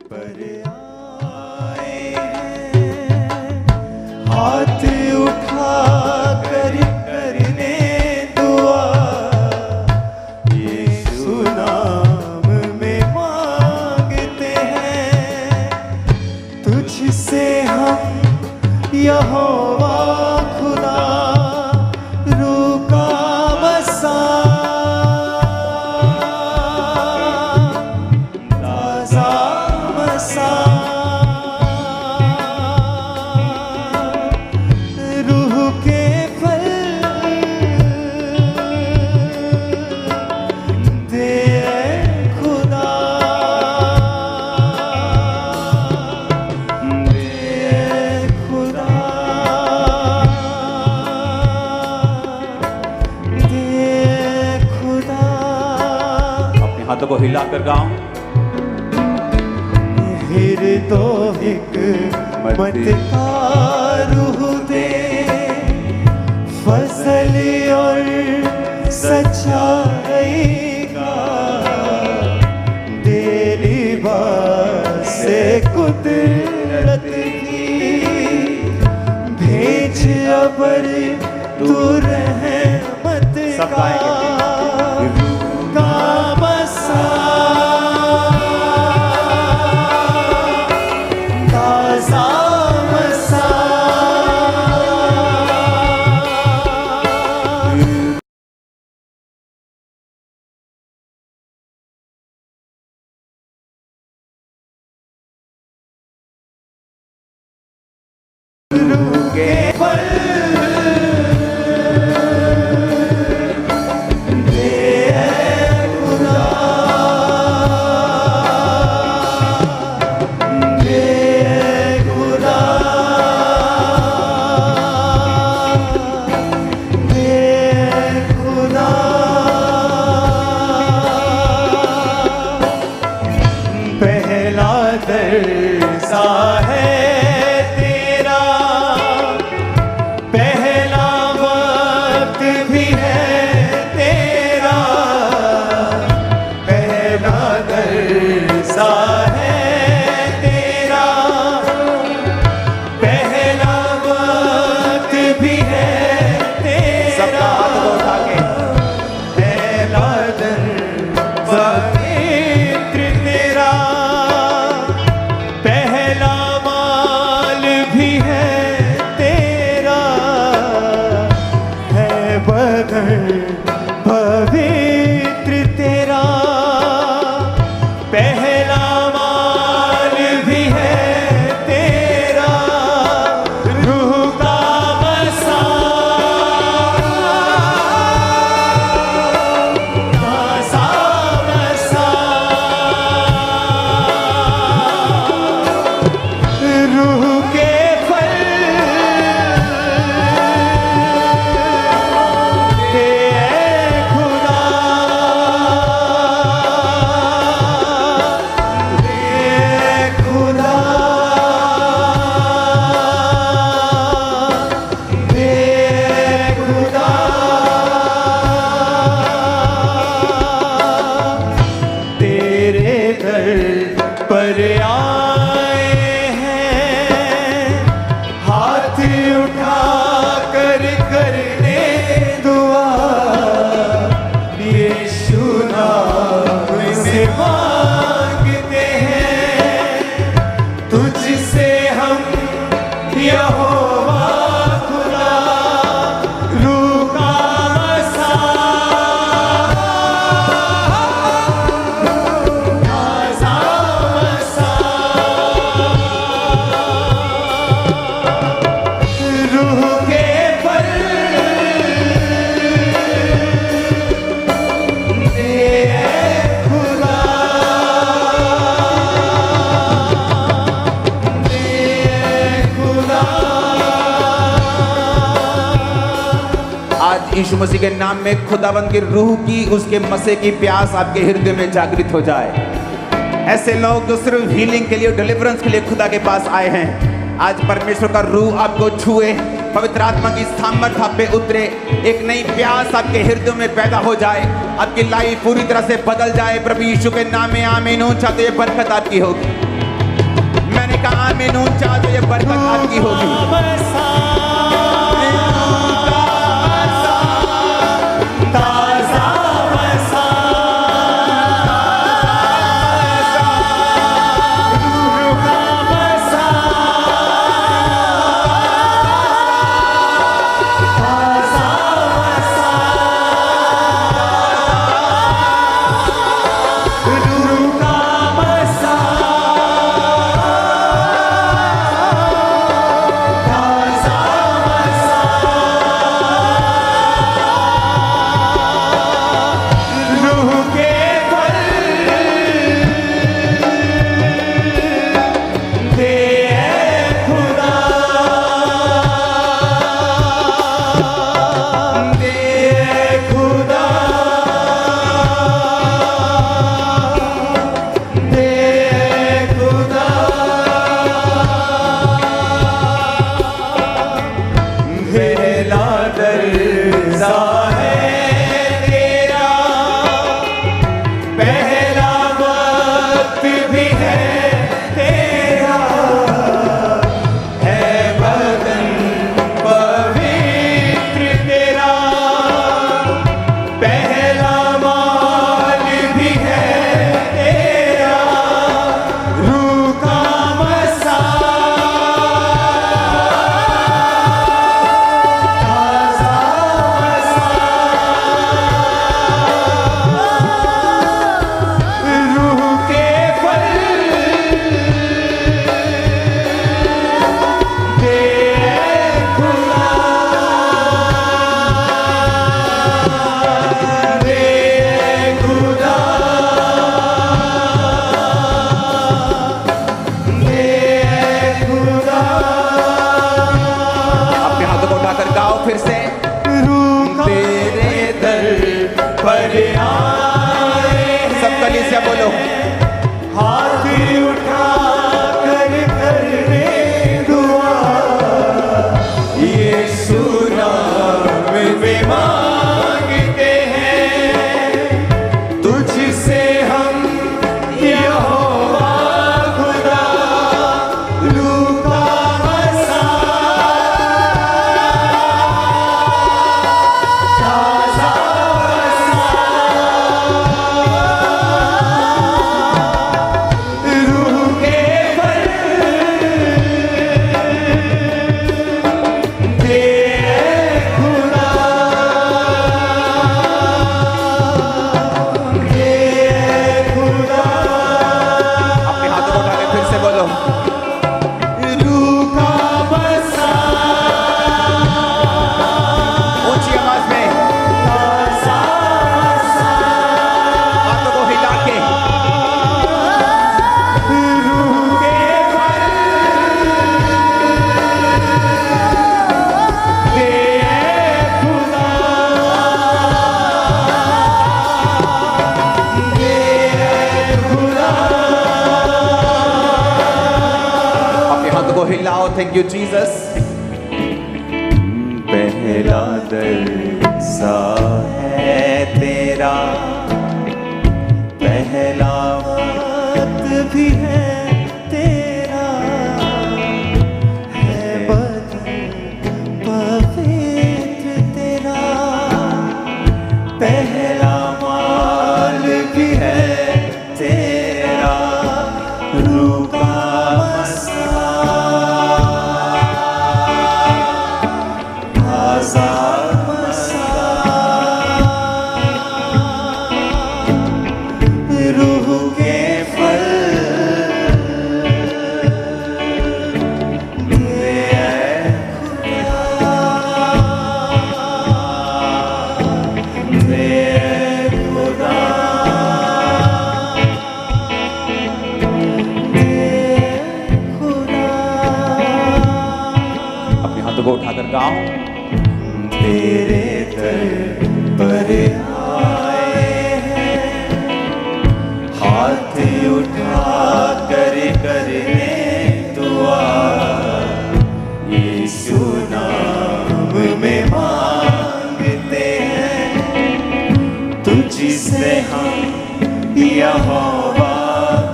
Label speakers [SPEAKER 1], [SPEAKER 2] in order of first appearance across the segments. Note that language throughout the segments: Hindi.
[SPEAKER 1] पर आए हैं, हाथ उठा कर करने दुआ, यीशु नाम में मांगते हैं। तुझसे हम यहोवा खुदा रूह का बसा, ताज़ा मसा, रूह के फल दे खुदा, दे खुदा, दे खुदा।
[SPEAKER 2] अपने हाथों को हिलाकर गाओ।
[SPEAKER 1] तो हिकमत का रूह दे, फजल और सच्चाई का दे लिबास कुदरत की, भेज अबर तू रहमत का बसा, पहला दरसा है तेरा, पहला वक्त भी है तेरा, पहला दरसा है तेरा, पहला वक्त भी है तेरा। सबका हाथ को उठा के पहला दरसा पवित्र तेरा, पहला माल भी है तेरा, रूह का बसा, ताज़ा मसा, रूह के फल पर आए हैं, हाथ उठा कर करने दुआ, यीशु नाम से मांगते हैं। तुझसे हम यहोवा खुदा रूह का बसा,
[SPEAKER 2] यीशु मसीह के नाम में खुदावंद की रूह की उसके मसे की प्यास आपके हृदय में जागृत हो जाए। ऐसे लोग जो सिर्फ हीलिंग के लिए, डिलीवरेंस के लिए खुदा के पास आए हैं, आज परमेश्वर का रूह आपको छुए, पवित्र आत्मा की सामर्थ आप पे उतरे, एक नई प्यास आपके हृदय में पैदा हो जाए, आपकी लाइफ पूरी तरह से बदल जाए। प्रभु यीशु के नाम में आमीन। चाहते ये बरकत आपकी होगी। आदमी का आमीन ऊंचा तो ये बरकत आपकी होगी। फिर से तेरे दर पर आए सब कलीसिया बोलो,
[SPEAKER 1] हाथ उठा कर करने दुआ, यीशु नाम में मांगते हैं, तुझसे हम यहोवा खुदा लूका
[SPEAKER 2] हिलाओ। Thank you Jesus.
[SPEAKER 1] पहला दरसा है तेरा, पहला वक्त भी है तेरा, है बदन पवित्र तेरा, पहला माल भी है तेरा, रूह का
[SPEAKER 2] उठाकर गाओ।
[SPEAKER 1] तेरे दर पर आए हैं, हाथ उठा कर करने दुआ, यीशु नाम में मांगते हैं, तुझसे हम यहोवा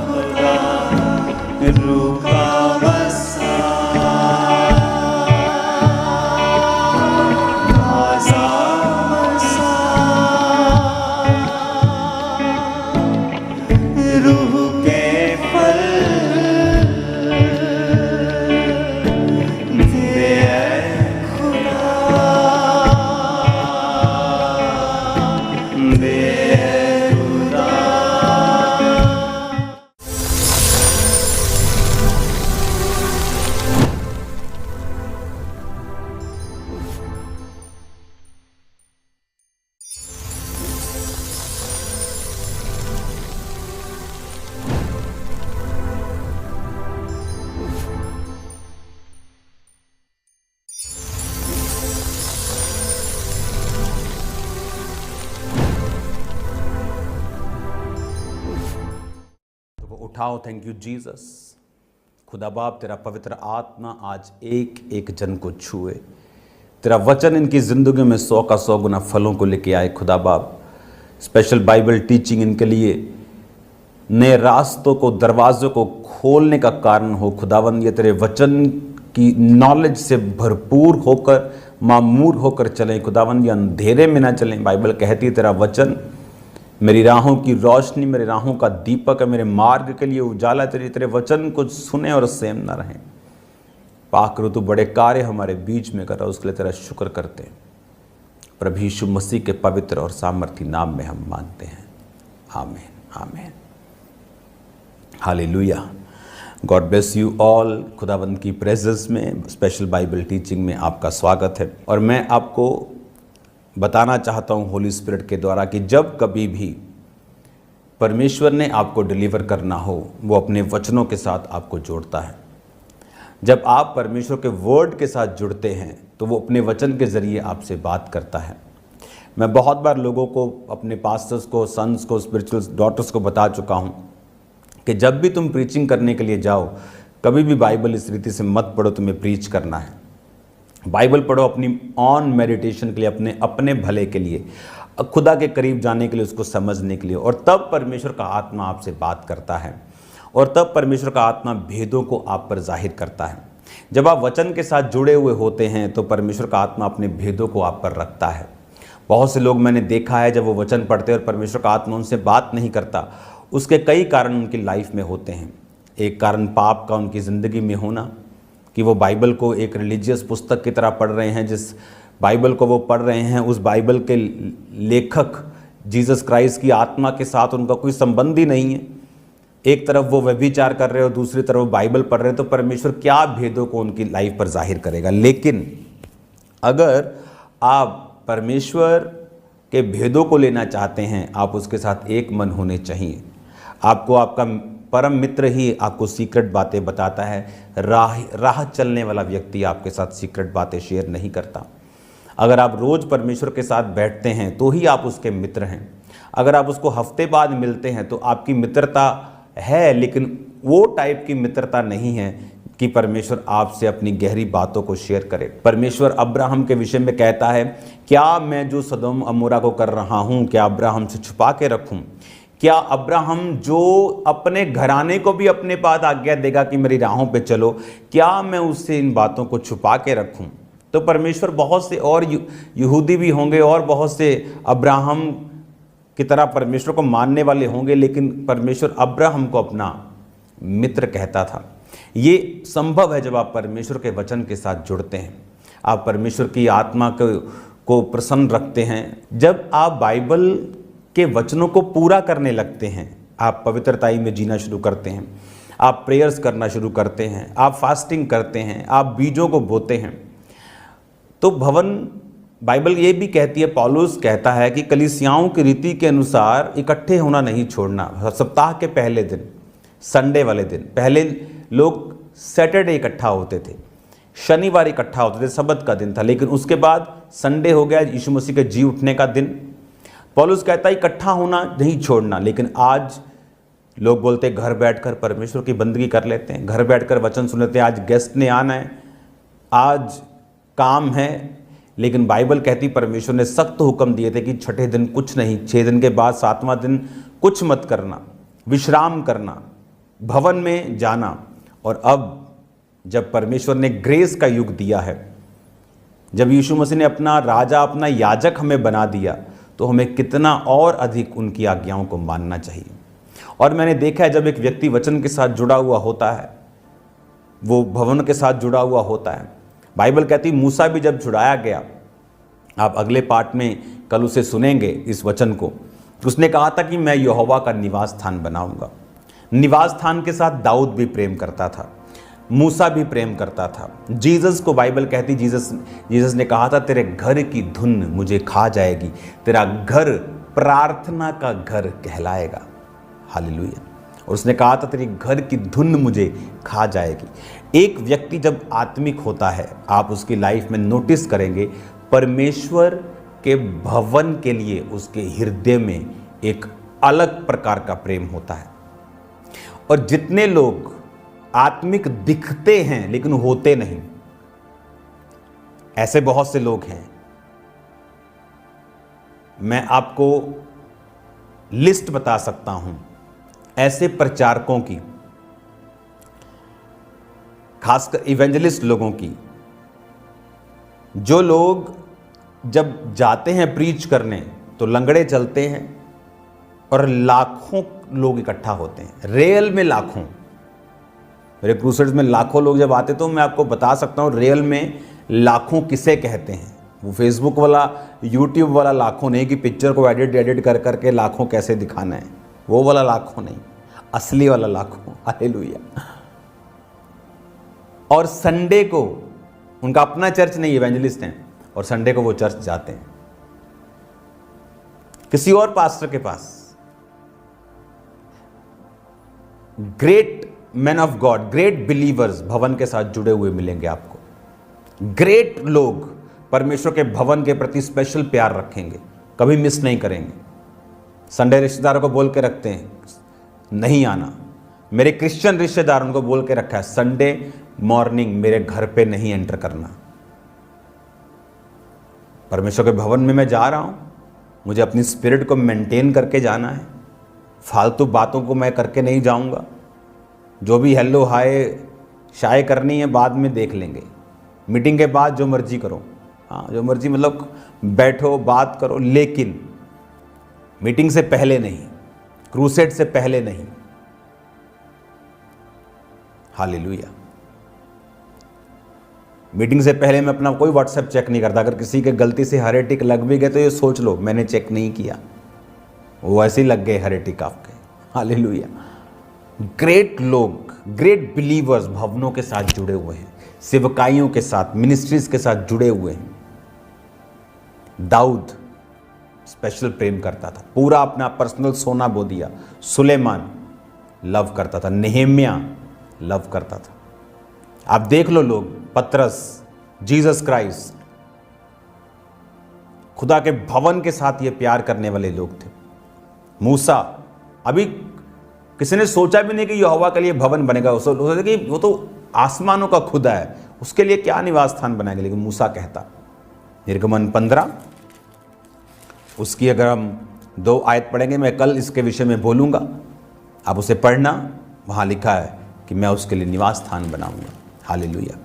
[SPEAKER 1] खुदा रूह का
[SPEAKER 3] उठाओ। Thank you Jesus. खुदा बाप, तेरा पवित्र आत्मा आज एक एक जन को छुए। तेरा वचन इनकी ज़िंदगी में 100 का 100 गुना फलों को लेके आए। खुदा बाप, स्पेशल बाइबल टीचिंग इनके लिए नए रास्तों को, दरवाज़ों को खोलने का कारण हो। खुदावंद, ये तेरे वचन की नॉलेज से भरपूर होकर, मामूर होकर चलें। खुदावंद, ये अंधेरे में ना चलें। बाइबल कहती है तेरा वचन मेरी राहों की रोशनी, मेरे राहों का दीपक है, मेरे मार्ग के लिए उजाला। तेरे वचन को सुने और सेम ना रहें। पाक ऋतु बड़े कार्य हमारे बीच में कर रहा, उसके लिए तेरा शुक्र करते हैं। प्रभु यीशु मसीह के पवित्र और सामर्थी नाम में हम मांगते हैं, आमीन आमीन। Hallelujah. God bless you all. खुदावंद की प्रेजेंस में स्पेशल बाइबल टीचिंग में आपका स्वागत है। और मैं आपको बताना चाहता हूँ होली स्पिरिट के द्वारा कि जब कभी भी परमेश्वर ने आपको डिलीवर करना हो, वो अपने वचनों के साथ आपको जोड़ता है। जब आप परमेश्वर के वर्ड के साथ जुड़ते हैं तो वो अपने वचन के ज़रिए आपसे बात करता है। मैं बहुत बार लोगों को, अपने पास्टर्स को, सन्स को, स्पिरिचुअल डॉटर्स को बता चुका हूँ कि जब भी तुम प्रीचिंग करने के लिए जाओ, कभी भी बाइबल इस रीति से मत पढ़ो तुम्हें प्रीच करना है। बाइबल पढ़ो अपनी ऑन मेडिटेशन के लिए, अपने भले के लिए, खुदा के करीब जाने के लिए, उसको समझने के लिए। और तब परमेश्वर का आत्मा आपसे बात करता है और तब परमेश्वर का आत्मा भेदों को आप पर जाहिर करता है। जब आप वचन के साथ जुड़े हुए होते हैं तो परमेश्वर का आत्मा अपने भेदों को आप पर रखता है। बहुत से लोग मैंने देखा है, जब वो वचन पढ़ते हैं और परमेश्वर का आत्मा उनसे बात नहीं करता, उसके कई कारण उनकी लाइफ में होते हैं। एक कारण पाप का उनकी ज़िंदगी में होना, कि वो बाइबल को एक रिलीजियस पुस्तक की तरह पढ़ रहे हैं। जिस बाइबल को वो पढ़ रहे हैं, उस बाइबल के लेखक जीसस क्राइस्ट की आत्मा के साथ उनका कोई संबंध ही नहीं है। एक तरफ वो व्यभिचार कर रहे हो, दूसरी तरफ वो बाइबल पढ़ रहे हैं, तो परमेश्वर क्या भेदों को उनकी लाइफ पर जाहिर करेगा। लेकिन अगर आप परमेश्वर के भेदों को लेना चाहते हैं, आप उसके साथ एक मन होने चाहिए। आपको आपका परम मित्र ही आपको सीक्रेट बातें बताता है। राह चलने वाला व्यक्ति आपके साथ सीक्रेट बातें शेयर नहीं करता। अगर आप रोज़ परमेश्वर के साथ बैठते हैं तो ही आप उसके मित्र हैं। अगर आप उसको हफ्ते बाद मिलते हैं तो आपकी मित्रता है, लेकिन वो टाइप की मित्रता नहीं है कि परमेश्वर आपसे अपनी गहरी बातों को शेयर करे। परमेश्वर अब्राहम के विषय में कहता है, क्या मैं जो सदोम अमोरा को कर रहा हूँ, क्या अब्राहम से छुपा के रखूँ? क्या अब्राहम जो अपने घराने को भी अपने पास आज्ञा देगा कि मेरी राहों पे चलो, क्या मैं उससे इन बातों को छुपा के रखूं? तो परमेश्वर, बहुत से और यहूदी भी होंगे और बहुत से अब्राहम की तरह परमेश्वर को मानने वाले होंगे, लेकिन परमेश्वर अब्राहम को अपना मित्र कहता था। ये संभव है जब आप परमेश्वर के वचन के साथ जुड़ते हैं, आप परमेश्वर की आत्मा को प्रसन्न रखते हैं। जब आप बाइबल के वचनों को पूरा करने लगते हैं, आप पवित्रताई में जीना शुरू करते हैं, आप प्रेयर्स करना शुरू करते हैं, आप फास्टिंग करते हैं, आप बीजों को बोते हैं, तो बाइबल ये भी कहती है, पौलुस कहता है कि कलीसियाओं की रीति के अनुसार इकट्ठे होना नहीं छोड़ना। सप्ताह के पहले दिन, संडे वाले दिन, पहले लोग सैटरडे इकट्ठा होते थे, शनिवार इकट्ठा होते थे, सब्त का दिन था, लेकिन उसके बाद संडे हो गया, यीशु मसीह के जी उठने का दिन। पौलुस कहता है इकट्ठा होना नहीं छोड़ना। लेकिन आज लोग बोलते हैं घर बैठकर परमेश्वर की बंदगी कर लेते हैं, घर बैठकर वचन सुन लेते हैं, आज गेस्ट ने आना है, आज काम है। लेकिन बाइबल कहती, परमेश्वर ने सख्त हुक्म दिए थे कि छठे दिन कुछ नहीं, 6 दिन के बाद 7वां दिन कुछ मत करना, विश्राम करना, भवन में जाना। और अब जब परमेश्वर ने ग्रेस का युग दिया है, जब यीशु मसीह ने अपना राजा, अपना याजक हमें बना दिया, तो हमें कितना और अधिक उनकी आज्ञाओं को मानना चाहिए। और मैंने देखा है, जब एक व्यक्ति वचन के साथ जुड़ा हुआ होता है, वो भवन के साथ जुड़ा हुआ होता है। बाइबल कहती मूसा भी जब छुड़ाया गया, आप अगले पार्ट में कल उसे सुनेंगे इस वचन को, उसने कहा था कि मैं यहोवा का निवास स्थान बनाऊंगा। निवास स्थान के साथ दाऊद भी प्रेम करता था, मूसा भी प्रेम करता था। जीसस को बाइबल कहती, जीसस ने कहा था, तेरे घर की धुन मुझे खा जाएगी, तेरा घर प्रार्थना का घर कहलाएगा। हालेलुया। और उसने कहा था, तेरी घर की धुन मुझे खा जाएगी। एक व्यक्ति जब आत्मिक होता है, आप उसकी लाइफ में नोटिस करेंगे, परमेश्वर के भवन के लिए उसके हृदय में एक अलग प्रकार का प्रेम होता है। और जितने लोग आत्मिक दिखते हैं लेकिन होते नहीं, ऐसे बहुत से लोग हैं। मैं आपको लिस्ट बता सकता हूं ऐसे प्रचारकों की, खासकर इवेंजलिस्ट लोगों की, जो लोग जब जाते हैं प्रीच करने तो लंगड़े चलते हैं और लाखों लोग इकट्ठा होते हैं, रियल में लाखों। मेरे क्रूसेड्स में लाखों लोग जब आते तो मैं आपको बता सकता हूं रियल में लाखों किसे कहते हैं। वो फेसबुक वाला, यूट्यूब वाला लाखों नहीं कि पिक्चर को एडिट कर करके लाखों कैसे दिखाना है, वो वाला लाखों नहीं, असली वाला लाखों। हालेलुया। और संडे को उनका अपना चर्च नहीं, इवेंजलिस्ट हैं, और संडे को वो चर्च जाते हैं किसी और पास्टर के पास। Great man of God, great believers भवन के साथ जुड़े हुए मिलेंगे आपको। ग्रेट लोग परमेश्वर के भवन के प्रति स्पेशल प्यार रखेंगे, कभी मिस नहीं करेंगे। संडे रिश्तेदारों को बोल के रखते हैं नहीं आना। मेरे क्रिश्चियन रिश्तेदार उनको बोल के रखा है संडे मॉर्निंग मेरे घर पे नहीं एंटर करना। परमेश्वर के भवन में मैं जा रहा हूं, मुझे अपनी स्पिरिट को मेंटेन करके जाना है, फालतू बातों को मैं करके नहीं जाऊंगा। जो भी हेलो हाय शाय करनी है बाद में देख लेंगे, मीटिंग के बाद जो मर्जी करो, हाँ जो मर्जी, मतलब बैठो बात करो, लेकिन मीटिंग से पहले नहीं, क्रूसेड से पहले नहीं। हालेलुया। मीटिंग से पहले मैं अपना कोई व्हाट्सएप चेक नहीं करता। अगर किसी के गलती से हरे टिक लग भी गए तो ये सोच लो मैंने चेक नहीं किया, वो ऐसे ही लग गए हरे टिक आपके। हालेलुया। ग्रेट लोग, ग्रेट बिलीवर्स भवनों के साथ जुड़े हुए हैं, सेवकाइयों के साथ, मिनिस्ट्रीज के साथ जुड़े हुए हैं। दाऊद स्पेशल प्रेम करता था, पूरा अपना पर्सनल सोना बो दिया। सुलेमान लव करता था, नेहेम्या लव करता था। आप देख लो लोग, पतरस, जीसस क्राइस्ट, खुदा के भवन के साथ ये प्यार करने वाले लोग थे। मूसा, अभी किसी ने सोचा भी नहीं कि यहोवा के लिए भवन बनेगा। सोचा कि वो तो आसमानों का खुदा है, उसके लिए क्या निवास स्थान बनाएंगे, लेकिन मूसा कहता। निर्गमन 15 उसकी अगर हम 2 आयत पढ़ेंगे, मैं कल इसके विषय में बोलूंगा, आप उसे पढ़ना। वहां लिखा है कि मैं उसके लिए निवास स्थान बनाऊंगा। हालेलुया।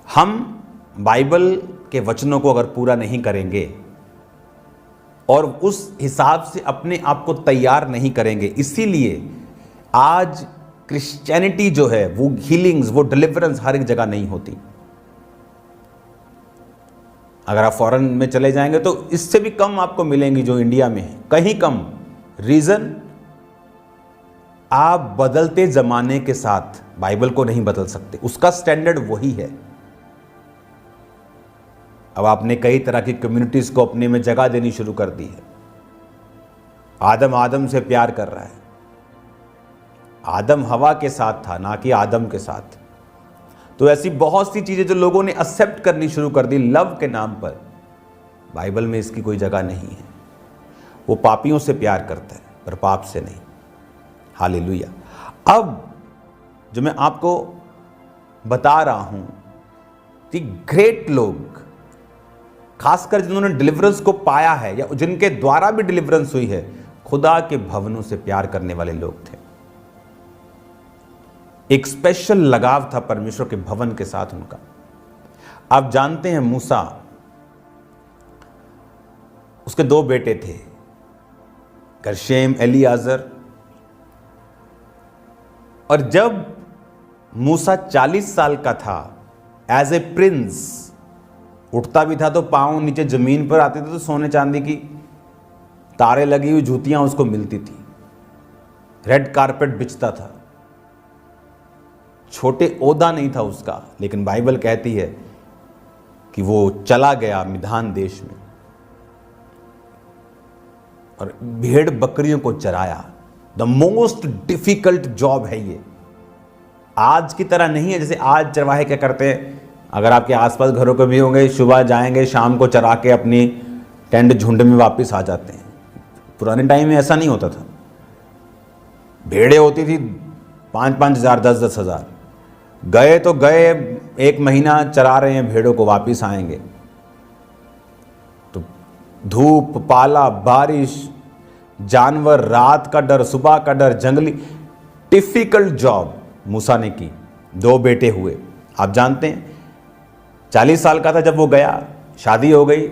[SPEAKER 3] हम बाइबल के वचनों को अगर पूरा नहीं करेंगे और उस हिसाब से अपने आप को तैयार नहीं करेंगे, इसीलिए आज क्रिश्चियनिटी जो है वो हीलिंग्स, वो डिलीवरेंस हर एक जगह नहीं होती। अगर आप फॉरेन में चले जाएंगे तो इससे भी कम आपको मिलेंगी जो इंडिया में है, कहीं कम। रीजन, आप बदलते जमाने के साथ बाइबल को नहीं बदल सकते, उसका स्टैंडर्ड वही है। अब आपने कई तरह की कम्युनिटीज को अपने में जगह देनी शुरू कर दी है। आदम आदम से प्यार कर रहा है। आदम हवा के साथ था, ना कि आदम के साथ। तो ऐसी बहुत सी चीजें जो लोगों ने एक्सेप्ट करनी शुरू कर दी लव के नाम पर, बाइबल में इसकी कोई जगह नहीं है। वो पापियों से प्यार करता है पर पाप से नहीं। हालेलुया। अब जो मैं आपको बता रहा हूं कि ग्रेट लोग, खासकर जिन्होंने डिलीवरेंस को पाया है या जिनके द्वारा भी डिलीवरेंस हुई है, खुदा के भवनों से प्यार करने वाले लोग थे। एक स्पेशल लगाव था परमेश्वर के भवन के साथ उनका। आप जानते हैं मूसा, उसके 2 बेटे थे, गर्शेम, एलियाजर। और जब मूसा 40 साल का था, एज ए प्रिंस, उठता भी था तो पांव नीचे जमीन पर आते थे तो सोने चांदी की तारे लगी हुई जूतियां उसको मिलती थी। रेड कारपेट बिछता था। छोटे ओहदा नहीं था उसका, लेकिन बाइबल कहती है कि वो चला गया मिधान देश में और भेड़ बकरियों को चराया। द मोस्ट डिफिकल्ट जॉब है ये। आज की तरह नहीं है जैसे आज चरवाहे क्या करते हैं। अगर आपके आसपास घरों के भी होंगे, सुबह जाएंगे, शाम को चरा के अपनी टेंट झुंड में वापस आ जाते हैं। पुराने टाइम में ऐसा नहीं होता था। भेड़े होती थी 5-5 हज़ार, 10-10 हज़ार। गए तो गए, 1 महीना चरा रहे हैं भेड़ों को, वापिस आएंगे तो धूप, पाला, बारिश, जानवर, रात का डर, सुबह का डर, जंगली, डिफिकल्ट जॉब मूसा ने की। 2 बेटे हुए। आप जानते हैं 40 साल का था जब वो गया, शादी हो गई,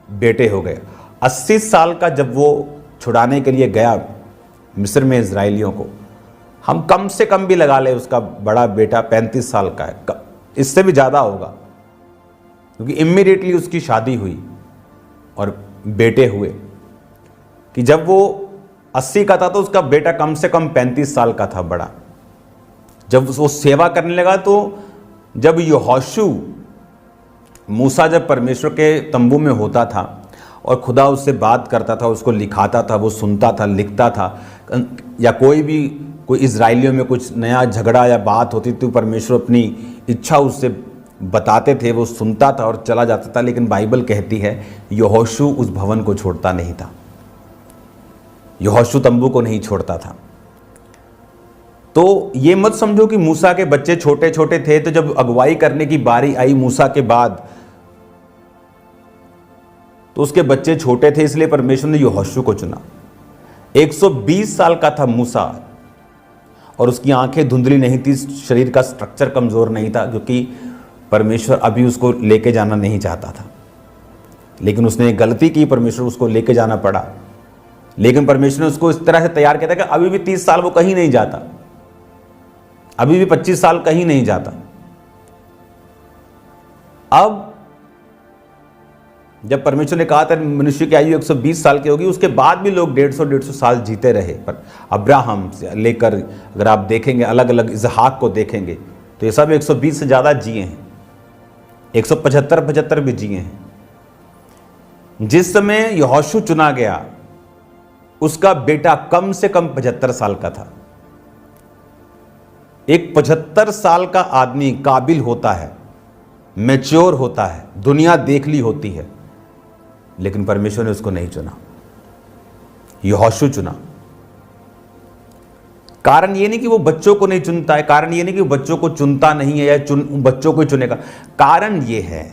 [SPEAKER 3] बेटे हो गए। 80 साल का जब वो छुड़ाने के लिए गया मिस्र में इजराइलियों को, हम कम से कम भी लगा ले उसका बड़ा बेटा 35 साल का है, इससे भी ज़्यादा होगा, क्योंकि इमीडिएटली उसकी शादी हुई और बेटे हुए। कि जब वो 80 का था तो उसका बेटा कम से कम 35 साल का था, बड़ा। जब वो सेवा करने लगा तो जब यहोशू, मूसा जब परमेश्वर के तंबू में होता था और खुदा उससे बात करता था, उसको लिखाता था, वो सुनता था, लिखता था, या कोई इजराइलियों में कुछ नया झगड़ा या बात होती तो परमेश्वर अपनी इच्छा उससे बताते थे, वो सुनता था और चला जाता था। लेकिन बाइबल कहती है यहोशू उस भवन को छोड़ता नहीं था, यहोशू तंबू को नहीं छोड़ता था। तो ये मत समझो कि मूसा के बच्चे छोटे छोटे थे, तो जब अगुवाई करने की बारी आई मूसा के बाद तो उसके बच्चे छोटे थे, इसलिए परमेश्वर ने यहोशू को चुना। 120 साल का था मूसा और उसकी आंखें धुंधली नहीं थी, शरीर का स्ट्रक्चर कमजोर नहीं था, क्योंकि परमेश्वर अभी उसको लेके जाना नहीं चाहता था। लेकिन उसने एक गलती की, परमेश्वर उसको लेके जाना पड़ा। लेकिन परमेश्वर ने उसको इस तरह से तैयार किया था कि अभी भी 30 साल वो कहीं नहीं जाता, अभी भी 25 साल कहीं नहीं जाता। अब जब परमेश्वर ने कहा था मनुष्य की आयु 120 साल की होगी, उसके बाद भी लोग 150 साल जीते रहे। पर अब्राहम से लेकर अगर आप देखेंगे अलग अलग, इसहाक को देखेंगे तो ये सब 120 से ज़्यादा जिए हैं, 175 भी जिए हैं। जिस समय यहोशू चुना गया उसका बेटा कम से कम 75 साल का था। एक 75 साल का आदमी काबिल होता है, मैच्योर होता है, दुनिया देख ली होती है, लेकिन परमेश्वर ने उसको नहीं चुना, यहोशू चुना। कारण ये नहीं कि वो बच्चों को नहीं चुनता है, कारण ये नहीं कि वो बच्चों को चुनता नहीं है या बच्चों को ही चुनेगा। कारण ये है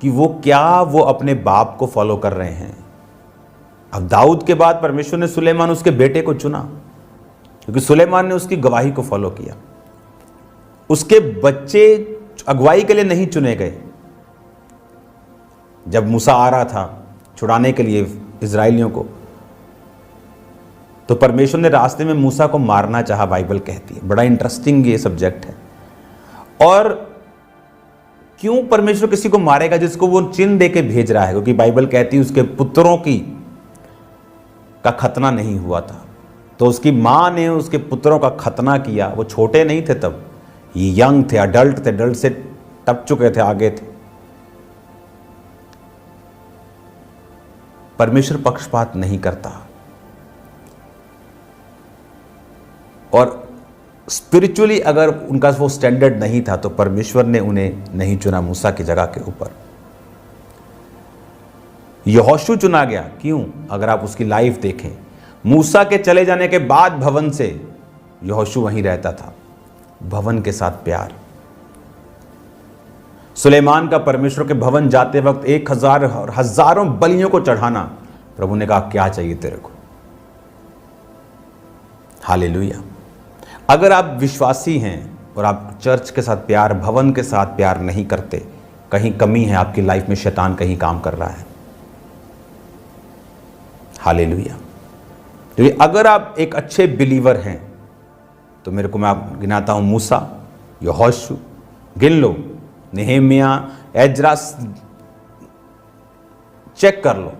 [SPEAKER 3] कि वो अपने बाप को फॉलो कर रहे हैं। अब दाऊद के बाद परमेश्वर ने सुलेमान उसके बेटे को चुना, क्योंकि सुलेमान ने उसकी गवाही को फॉलो किया। उसके बच्चे अगुवाई के लिए नहीं चुने गए। जब मूसा आ रहा था छुड़ाने के लिए इजराइलियों को, तो परमेश्वर ने रास्ते में मूसा को मारना चाहा, बाइबल कहती है। बड़ा इंटरेस्टिंग ये सब्जेक्ट है। और क्यों परमेश्वर किसी को मारेगा जिसको वो चिन्ह दे के भेज रहा है? क्योंकि बाइबल कहती है उसके पुत्रों का खतना नहीं हुआ था, तो उसकी मां ने उसके पुत्रों का खतना किया। वो छोटे नहीं थे तब, ये यंग थे, अडल्ट थे, अडल्ट से टप चुके थे, आगे थे। परमेश्वर पक्षपात नहीं करता, और स्पिरिचुअली अगर उनका वो स्टैंडर्ड नहीं था तो परमेश्वर ने उन्हें नहीं चुना मूसा की जगह के ऊपर। यहोशू चुना गया। क्यों? अगर आप उसकी लाइफ देखें, मूसा के चले जाने के बाद भवन से यहोशू वहीं रहता था, भवन के साथ प्यार। सुलेमान का परमेश्वर के भवन जाते वक्त 1000 और हजारों बलियों को चढ़ाना, प्रभु ने कहा क्या चाहिए तेरे को? हालेलुया। अगर आप विश्वासी हैं और आप चर्च के साथ प्यार, भवन के साथ प्यार नहीं करते, कहीं कमी है आपकी लाइफ में, शैतान कहीं काम कर रहा है। हालेलुया। तो अगर आप एक अच्छे बिलीवर हैं तो मेरे को, मैं आप गिनाता हूं, मूसा, यहोशू, गिन लो, नेहेमिया, एजरा, चेक कर लो।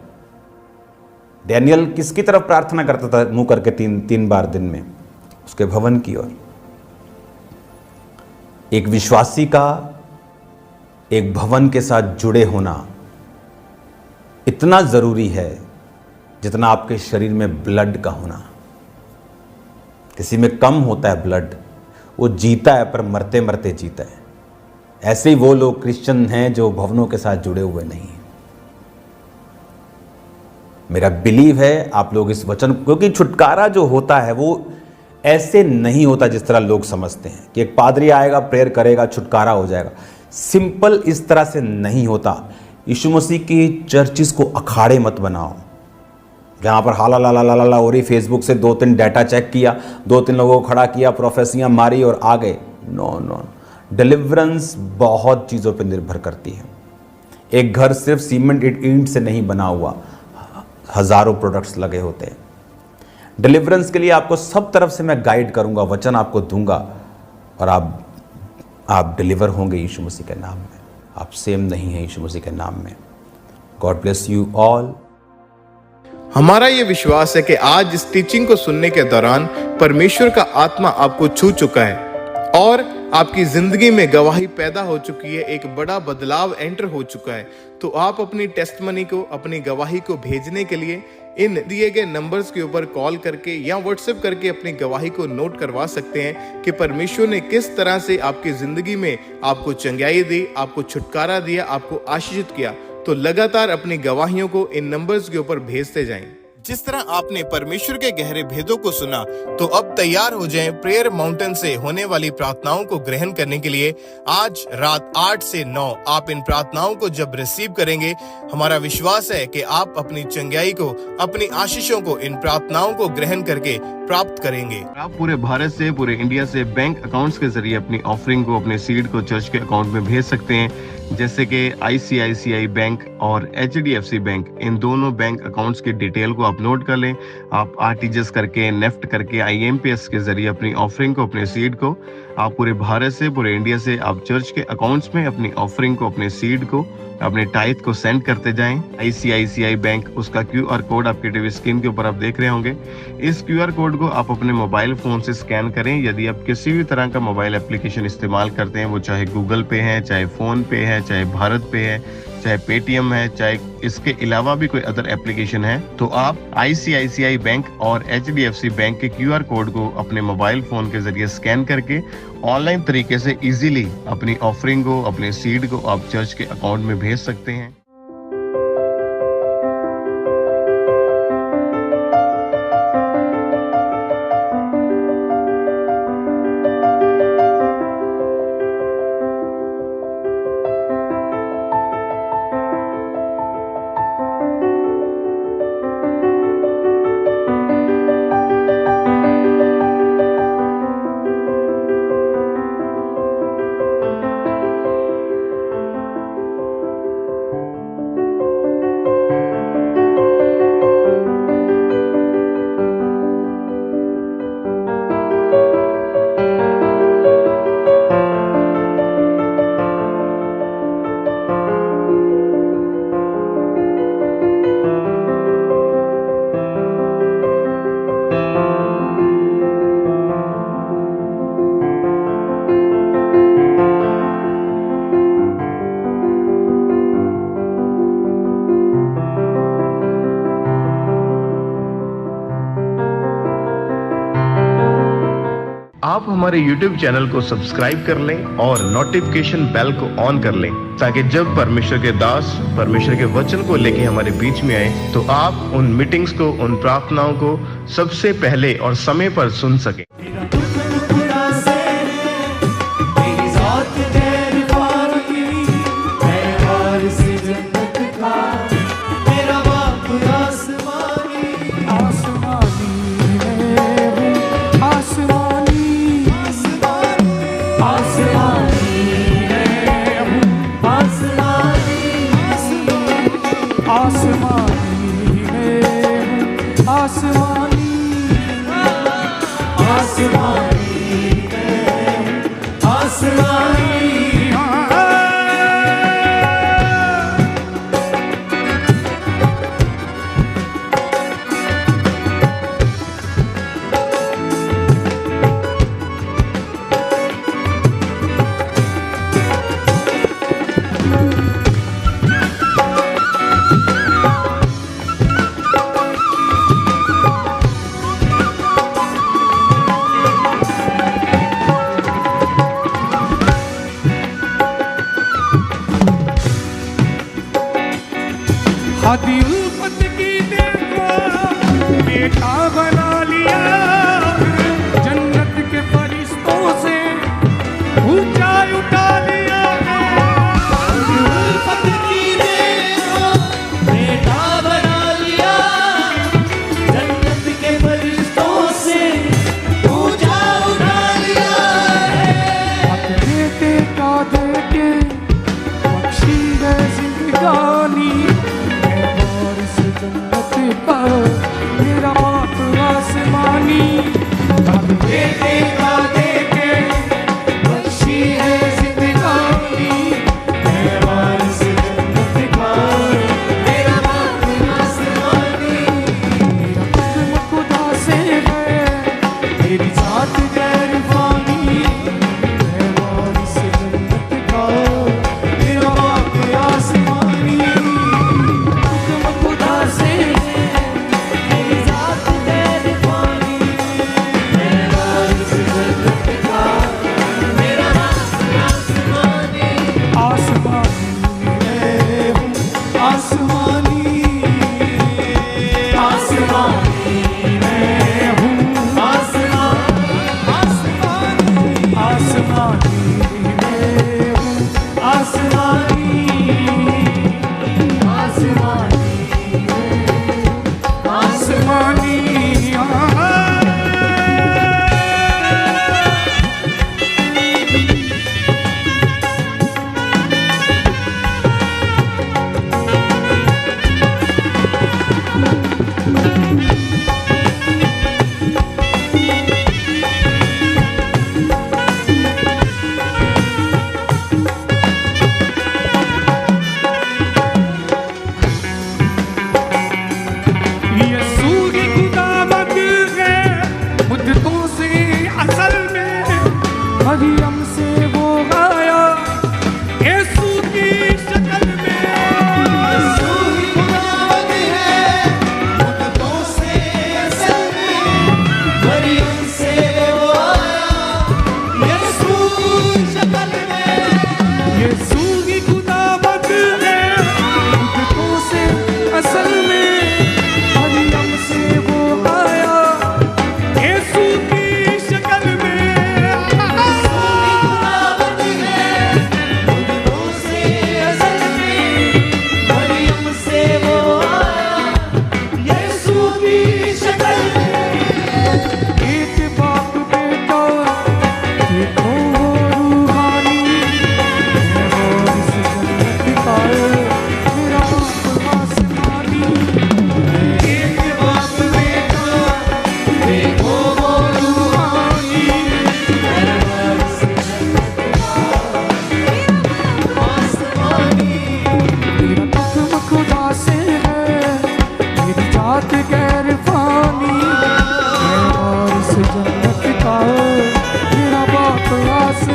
[SPEAKER 3] डैनियल किसकी तरफ प्रार्थना करता था मुंह करके 3 बार दिन में? उसके भवन की ओर। एक विश्वासी का एक भवन के साथ जुड़े होना इतना जरूरी है जितना आपके शरीर में ब्लड का होना। किसी में कम होता है ब्लड, वो जीता है पर मरते मरते जीता है। ऐसे ही वो लोग क्रिश्चियन हैं जो भवनों के साथ जुड़े हुए नहीं हैं। मेरा बिलीव है आप लोग इस वचन, क्योंकि छुटकारा जो होता है वो ऐसे नहीं होता जिस तरह लोग समझते हैं कि एक पादरी आएगा, प्रेयर करेगा, छुटकारा हो जाएगा। सिंपल इस तरह से नहीं होता। यीशु मसीह की चर्चिस को अखाड़े मत बनाओ जहाँ पर हाला ला ला ला ला हो रही, फेसबुक से 2-3 डाटा चेक किया, 2-3 लोगों को खड़ा किया, प्रोफेसियाँ मारी और आ गए। नो नो, डिलीवरेंस बहुत चीज़ों पर निर्भर करती है। एक घर सिर्फ सीमेंट ईंट से नहीं बना हुआ, हजारों प्रोडक्ट्स लगे होते हैं। डिलीवरेंस के लिए आपको सब तरफ से मैं गाइड करूंगा, वचन आपको दूंगा और आप डिलीवर होंगे यीशु मसीह के नाम में। आप सेम नहीं है यीशु मसीह के नाम में। God bless you all.
[SPEAKER 4] हमारा ये विश्वास है कि आज इस टीचिंग को सुनने के दौरान परमेश्वर का आत्मा आपको छू चुका है और आपकी जिंदगी में गवाही पैदा हो चुकी है, एक बड़ा बदलाव एंटर हो चुका है। तो आप अपनी टेस्टमनी को, अपनी गवाही को भेजने के लिए इन दिए गए नंबर्स के ऊपर कॉल करके या व्हाट्सएप करके अपनी गवाही को नोट करवा सकते हैं कि परमेश्वर ने किस तरह से आपकी जिंदगी में आपको चंगाई दी, आपको छुटकारा दिया, आपको आशीषित किया। तो लगातार अपनी गवाहियों को इन नंबर्स के ऊपर भेजते जाएं। जिस तरह आपने परमेश्वर के गहरे भेदों को सुना, तो अब तैयार हो जाएं प्रेयर माउंटेन से होने वाली प्रार्थनाओं को ग्रहण करने के लिए। आज रात 8 से 9 आप इन प्रार्थनाओं को जब रिसीव करेंगे, हमारा विश्वास है कि आप अपनी चंगाई को, अपनी आशीषों को इन प्रार्थनाओं को ग्रहण करके प्राप्त करेंगे। आप पूरे भारत से, पूरे इंडिया से बैंक अकाउंट्स के जरिए अपनी ऑफरिंग को, अपने सीड को चर्च के अकाउंट में भेज सकते हैं, जैसे कि ICICI बैंक और HDFC बैंक। इन दोनों बैंक अकाउंट्स की डिटेल को आप नोट कर लें। आप RTGS करके, नेफ्ट करके, IMPS के जरिए अपनी ऑफरिंग को, अपने सीड को, आप पूरे भारत से, पूरे इंडिया से आप चर्च के अकाउंट्स में अपनी ऑफरिंग को, अपने सीड को, अपने टाइथ को सेंड करते जाएं। ICICI बैंक, उसका QR कोड आपके टीवी स्क्रीन के ऊपर आप देख रहे होंगे। इस QR कोड को आप अपने मोबाइल फोन से स्कैन करें। यदि आप किसी भी तरह का मोबाइल एप्लीकेशन इस्तेमाल करते हैं, वो चाहे गूगल पे है, चाहे फोन पे है, चाहे भारत पे है, चाहे पेटीएम है, चाहे इसके अलावा भी कोई अदर एप्लीकेशन है, तो आप ICICI बैंक और HDFC बैंक के QR कोड को अपने मोबाइल फोन के जरिए स्कैन करके ऑनलाइन तरीके से इजीली अपनी ऑफरिंग को, अपने सीड को आप चर्च के अकाउंट में भेज सकते हैं। आप हमारे YouTube चैनल को सब्सक्राइब कर लें और नोटिफिकेशन बेल को ऑन कर लें, ताकि जब परमेश्वर के दास परमेश्वर के वचन को लेके हमारे बीच में आए, तो आप उन मीटिंग्स को, उन प्रार्थनाओं को सबसे पहले और समय पर सुन सकें।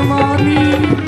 [SPEAKER 5] मानी